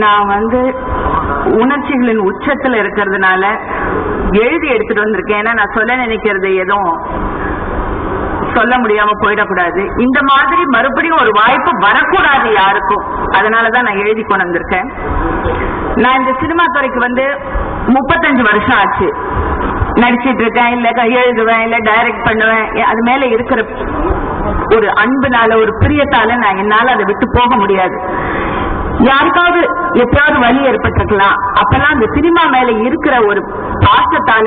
நான் உணர்ச்சிகளின் உச்சத்துல இருக்கிறதுனால எழுதி எடுத்துட்டு வந்திருக்கேன். ஏன்னா நான் சொல்ல நினைக்கிறது எதுவும் சொல்ல முடியாம போயிடக்கூடாது. இந்த மாதிரி மறுபடியும் ஒரு வாய்ப்பு வரக்கூடாது யாருக்கும். அதனாலதான் நான் எழுதி கொண்டு வந்திருக்கேன். நான் இந்த சினிமா துறைக்கு 35 வருஷம் ஆச்சு. நடிச்சிட்டு இருக்கேன், இல்ல எழுதுவேன், இல்ல டைரக்ட் பண்ணுவேன். அது மேல இருக்கிற ஒரு அன்புனால, ஒரு பிரியத்தால என்னால அதை விட்டு போக முடியாது. யாருக்காவது எப்பயாவது வலி ஏற்பட்டிருக்கலாம். அப்பெல்லாம் அந்த சினிமா மேல இருக்கிற ஒரு பாசத்தால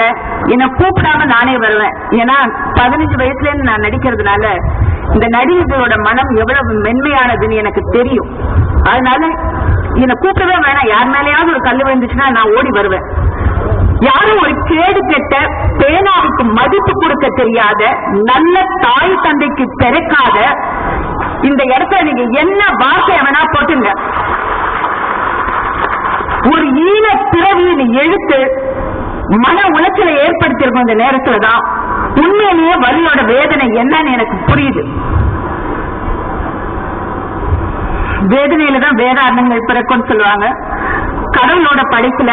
என்ன கூப்பிடாம நானே வருவேன். ஏன்னா 15 வயசுல இருந்து நான் நடிக்கிறதுனால இந்த நடிகர்களோட மனம் எவ்வளவு மென்மையானதுன்னு எனக்கு தெரியும். அதனால என்னை கூப்பிடவே வேணாம். யார் மேலேயாவது ஒரு கல்லு விழுந்துச்சுன்னா நான் ஓடி வருவேன். யாரும் ஒரு கேடு கெட்ட பேனாவுக்கு மதிப்பு கொடுக்க தெரியாத, நல்ல தாய் தந்தைக்கு திறக்காத இந்த இடத்துல நீங்க என்ன வார்த்தை வேணா போட்டுங்க. ஒரு ஈன பிறவியின் எழுத்து மன உளைச்சலை ஏற்படுத்தியிருக்கும். இந்த நேரத்துலதான் உண்மையிலேயே வலியோட வேதனை என்னன்னு எனக்கு புரியுது. வேதனையில தான் வேதாந்தங்கள் பிறக்கும்னு சொல்லுவாங்க. கடவுளோட படைப்புல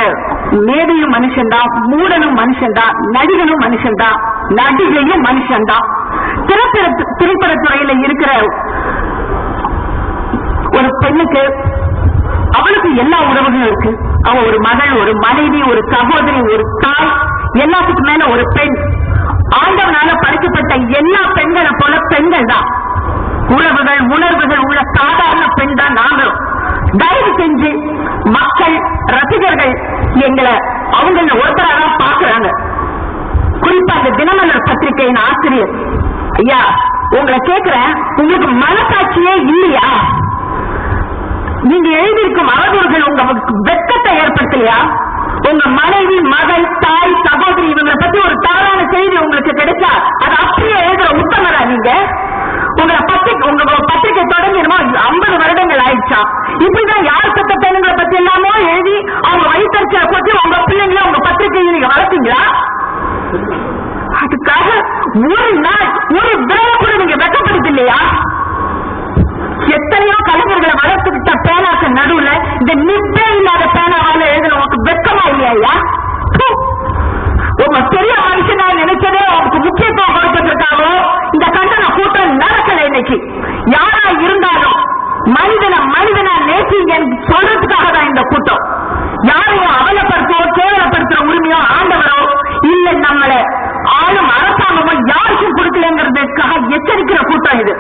மேதையும் மனுஷன்தான், மூடனும் மனுஷன்தான், நடிகனும் மனுஷன்தான், நடிகையும் மனுஷன்தான். திரைப்படத்துறையில இருக்கிற ஒரு பெண்ணுக்கு அவளுக்கு எல்லா உறவுகளும் இருக்கு. அவ ஒரு மகள், ஒரு மனைவி, ஒரு சகோதரி, ஒரு தாய், எல்லாத்துக்கு மேல ஒரு பெண். ஆண்டவனால படைக்கப்பட்ட எல்லா பெண்களை போல பெண்கள் தான். உறவுகள், உணர்வுகள் உள்ள சாதாரண பெண் தான் நாங்களும். தயவு செஞ்சு மக்கள், ரசிகர்கள் எங்களை அவங்கள ஒருத்தராக பாக்குறாங்க. குறிப்பா அந்த தினமலர் பத்திரிகையின் ஆசிரியர் ஐயா, உங்களை கேட்கிறேன், உங்களுக்கு மனசாட்சியே இல்லையா? நீங்க எழுதியிருக்கும் அவதூறுகள் உங்களுக்கு வெட்கத்தை ஏற்படுத்தலையா? உங்க மனைவி, மகள், தாய், சகோதரி இவங்களை பத்தி ஒரு தவறான செய்தி உங்களுக்கு கிடைச்சா அது அப்படியே எழுதுற உத்தமரா நீங்க? உங்க பத்திரிகை தொடங்கி 50 வருடங்கள் ஆயிடுச்சா? இப்படிதான் யார் சத்த பெண்களை பத்தி எல்லாமோ எழுதி அவங்க வயிற்றுச்சலை பத்தி உங்க பிள்ளைங்கள உங்க பத்திரிகையை நீங்க வளர்த்தீங்களா? அதுக்காக ஒரு நாள் ஒரு வேலை கூட நீங்க வெட்டப்படுது இல்லையா? எத்தனையோ கலைஞர்களை வளர்த்துக்கிட்ட பேனாக்கு நடுவுல இந்த நிப்பே இல்லாத பேனாவால எழுதுற உங்களுக்கு வெக்கமா இல்லையா? உங்க பெரிய மனுஷனா நினைச்சதே அவருக்கு முக்கியத்துவம் கொடுத்துருக்காங்களோ இந்த கண்டன கூட்டம் நடக்கல. இன்னைக்கு யாரா இருந்தாலும் மனிதனா நேசிங்கன்னு சொல்றதுக்காக தான் இந்த கூட்டம். யாரையும் அவலப்படுத்தோ கேவலப்படுத்துற உரிமையோ ஆண்டவரோ இல்ல நம்மள ஆளும் அரசாங்கமோ யாருக்கும் கொடுக்கலங்கிறதுக்காக எச்சரிக்கிற கூட்டம் இது.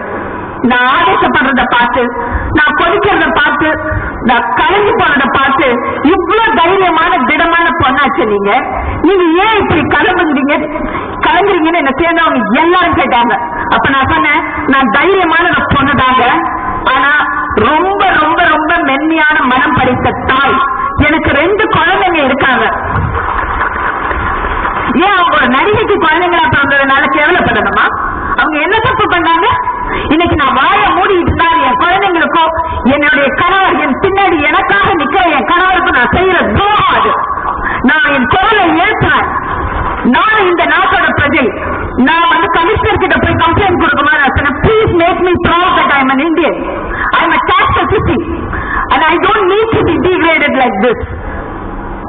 நான் ஆவேசப்படுறத பார்த்து, நான் கொதிக்கிறத பார்த்து, நான் கலங்கி போறத பார்த்து இவ்வளவு தைரியமான திடமான பொண்ணாச்சு நீங்க. நீங்க ஏன் இப்படி கலங்குறீங்கன்னு என்ன சேர்ந்தவங்க எல்லாரும் கேட்டாங்க. அப்ப நான் சொன்னேன், நான் தைரியமான பொண்ணுதாங்க. ஆனா ரொம்ப ரொம்ப ரொம்ப மென்மையான மனம் படைத்த தாய். எனக்கு 2 குழந்தைங்க இருக்காங்க. ஏன் அவங்க ஒரு நடிகைக்கு குழந்தைங்களா பிறந்ததுனால கேவலப்படணுமா? அவங்க என்ன தப்பு பண்ணாங்க? இன்னைக்கு நான் வாய மூடிட்டு இருந்தாரு என் குழந்தைங்களுக்கும் என்னுடைய கணவர், என் பின்னாடி எனக்காக நிக்கிற என் கணவருக்கும் நான் செய்யற துரோகம் அது. நான் என் குரலை ஏற்றுறேன். நானும் இந்த நாட்டோட பிரஜை. நான் கமிஷனர் கிட்ட போய் கம்ப்ளைண்ட் கொடுக்குமா? நான் சொன்னேன், please make me proud that I am an Indian. I am a caste citizen and I don't need to be degraded like this.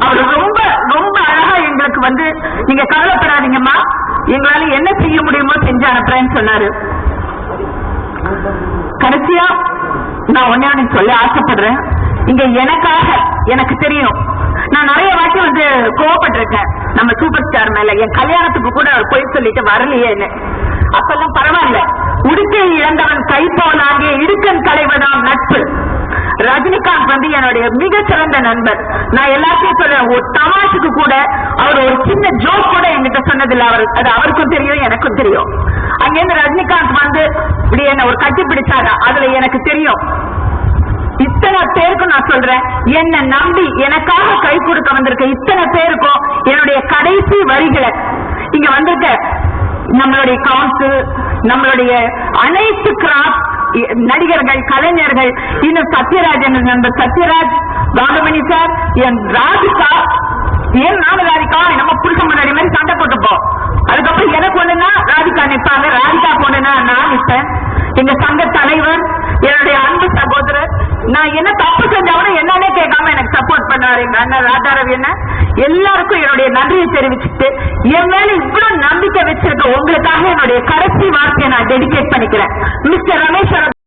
அவர் ரொம்ப ரொம்ப அழகா எங்களுக்கு நீங்க கவலைப்படாதீங்கம்மா, எங்களால என்ன செய்ய முடியுமோ செஞ்சு அனுப்புறேன்னு சொன்னாரு. கடைசியா நான் ஒண்ணு சொல்ல ஆசைப்படுறேன். இங்க எனக்காக எனக்கு தெரியும், நான் நிறைய வாட்டி கோவப்பட்டிருக்கேன் நம்ம சூப்பர் ஸ்டார் மேல. என் கல்யாணத்துக்கு கூட அவர் போய் சொல்லிட்டு வரலையே. அப்பெல்லாம் பரவாயில்ல. உடுக்கை இழந்தவன் கை போனாங்கே இடுக்கன் களைவதாம் நட்பு. ரஜினிகாந்த் என்னுடைய மிக சிறந்த நண்பர். நான் எல்லாத்தையும் சொல்றேன். ஒரு தமாஷுக்கு கூட அவர் ஒரு சின்ன ஜோக் கூட என்கிட்ட சொன்னதில்லை. அது அவருக்கும் தெரியும், எனக்கும் தெரியும். அங்கிருந்து ரஜினிகாந்த் இப்படி என்ன ஒரு கட்டி பிடிச்சாரா, அதுல எனக்கு தெரியும். இத்தனை பேருக்கும் நான் சொல்றேன், என்ன நம்பி எனக்காக கை கொடுக்க வந்திருக்க இத்தனை பேருக்கும் என்னுடைய கடைசி வரிகளை இங்க வந்திருக்க நம்மளுடைய கவுன்சில், நம்மளுடைய அனைத்து கிராஃப்ட் நடிகர்கள், கலைஞர்கள், இன்னும் சத்யராஜ் நண்பர் சத்யராஜ், கவுண்டமணி சார், என் ராதிகா, ஏன் நானும் ராதிகா நம்ம புருஷ முன்னாடி மாதிரி சண்டை போட்டுப்போம். அதுக்கப்புறம் எனக்கு ஒண்ணுன்னா ராதிகா நிற்பாங்க, ராதிகா ஒண்ணுன்னா நான் நிற்பேன். எங்க சங்க தலைவர், என்னுடைய அன்பு சகோதரர், நான் என்ன தப்பு செஞ்சாலும் என்னன்னே கேட்காம எனக்கு சப்போர்ட் பண்ணாரு எங்க அண்ணன் ராதாரவி என்ன. எல்லாருக்கும் என்னுடைய நன்றியை தெரிவிச்சுட்டு என் மேல இவ்வளவு நம்பிக்கை வச்சிருக்க உங்களுக்காக என்னுடைய கடைசி வார்த்தையை நான் டெடிகேட் பண்ணிக்கிறேன். மிஸ்டர் ரமேஷ்